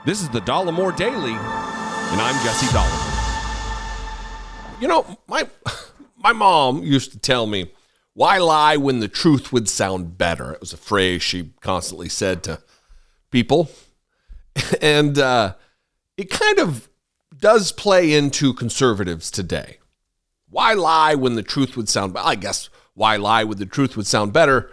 This is the Dollemore Daily, and I'm Jesse Dollemore. You know, my mom used to tell me, why lie when the truth would sound better? It was a phrase she constantly said to people. And it kind of does play into conservatives today. Why lie when the truth would sound better? I guess why lie when the truth would sound better?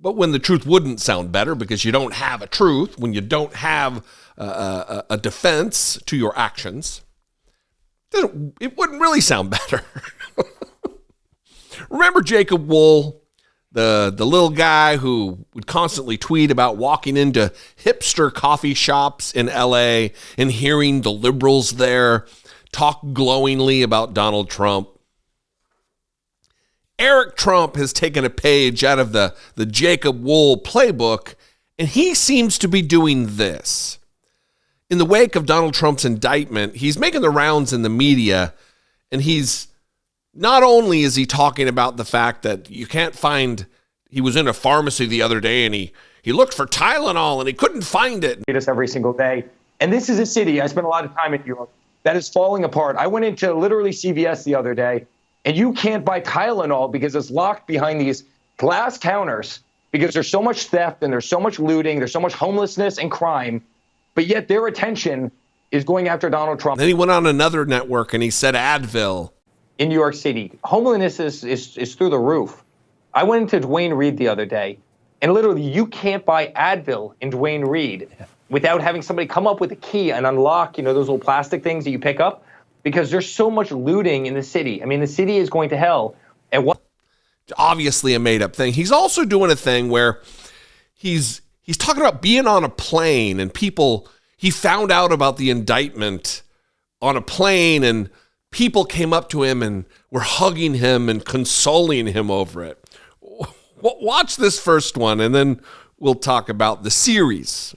But when the truth wouldn't sound better because you don't have a truth, when you don't have a defense to your actions, it wouldn't really sound better. Remember Jacob Wool, the little guy who would constantly tweet about walking into hipster coffee shops in LA and hearing the liberals there talk glowingly about Donald Trump? Eric Trump has taken a page out of the Jacob Wool playbook, and he seems to be doing this. In the wake of Donald Trump's indictment, he's making the rounds in the media, and he's not only is he talking about the fact that you can't find, he was in a pharmacy the other day, and he looked for Tylenol, and he couldn't find it. Us every single day. And this is a city, I spent a lot of time in Europe, that is falling apart. I went into literally CVS the other day, and you can't buy Tylenol because it's locked behind these glass counters because there's so much theft and there's so much looting, there's so much homelessness and crime, but yet their attention is going after Donald Trump. Then he went on another network and he said Advil. In New York City, homelessness is through the roof. I went into Dwayne Reed the other day, and literally you can't buy Advil in Dwayne Reed without having somebody come up with a key and unlock, those little plastic things that you pick up. Because there's so much looting in the city. I mean, the city is going to hell. And what? Obviously a made-up thing. He's also doing a thing where he's talking about being on a plane and people. He found out about the indictment on a plane, and people came up to him and were hugging him and consoling him over it. Watch this first one, and then we'll talk about the series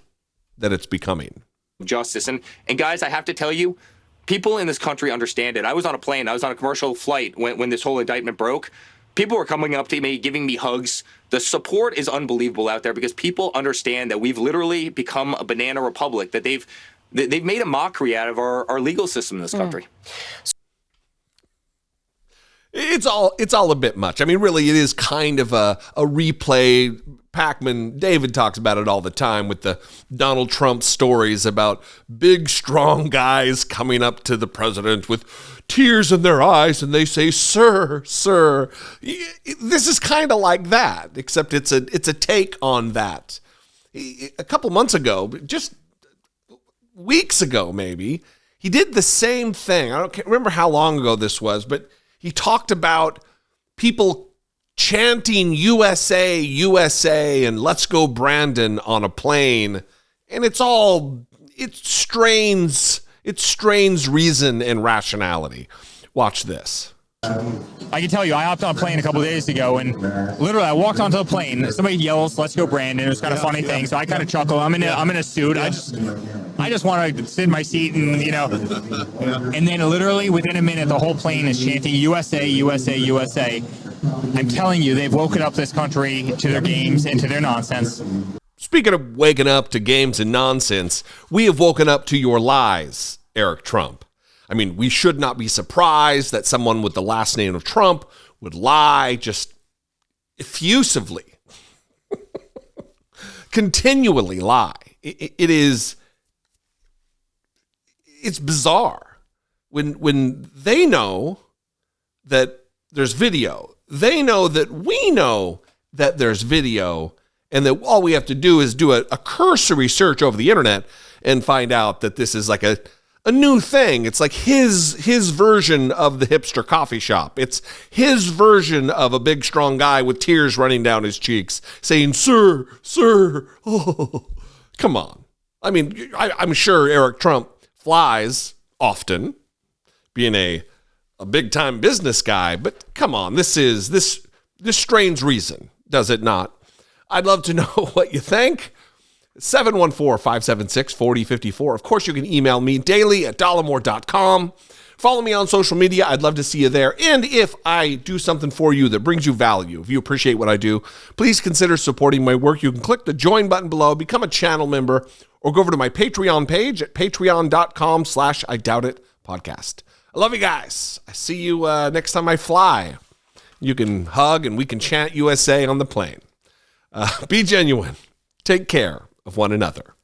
that it's becoming. Justice and guys, I have to tell you, people in this country understand it. I was on a plane. I was on a commercial flight when this whole indictment broke. People were coming up to me, giving me hugs. The support is unbelievable out there because people understand that we've literally become a banana republic, that they've made a mockery out of our legal system in this country. It's all a bit much. I mean, really, it is kind of a replay. David talks about it all the time with the Donald Trump stories about big, strong guys coming up to the president with tears in their eyes, and they say, "Sir, sir." This is kind of like that, except it's a take on that. A couple months ago, just weeks ago maybe, he did the same thing. Can't remember how long ago this was, but he talked about people chanting USA, USA, and let's go Brandon on a plane. And it strains reason and rationality. Watch this. I can tell you, I hopped on a plane a couple of days ago, and literally I walked onto the plane. Somebody yells, "Let's go, Brandon." It was kind of funny thing, so I kind of chuckle. I'm in a suit. I just want to sit in my seat and and then literally within a minute, the whole plane is chanting USA, USA, USA. I'm telling you, they've woken up this country to their games and to their nonsense. Speaking of waking up to games and nonsense, we have woken up to your lies, Eric Trump. I mean, we should not be surprised that someone with the last name of Trump would lie just effusively, continually lie. It's bizarre. When they know that there's video, they know that we know that there's video, and that all we have to do is do a cursory search over the internet and find out that this is like a new thing. It's like his version of the hipster coffee shop. It's his version of a big, strong guy with tears running down his cheeks saying, "Sir, sir." Oh, come on. I mean, I'm sure Eric Trump flies often, being a big-time business guy, but come on, this strains reason, does it not? I'd love to know what you think. 714-576-4054. Of course, you can email me daily at dollemore.com. Follow me on social media. I'd love to see you there. And if I do something for you that brings you value, if you appreciate what I do, please consider supporting my work. You can click the join button below, become a channel member, or go over to my Patreon page at patreon.com/IDoubtIt podcast. I love you guys. I see you next time I fly. You can hug and we can chant USA on the plane. Be genuine. Take care of one another.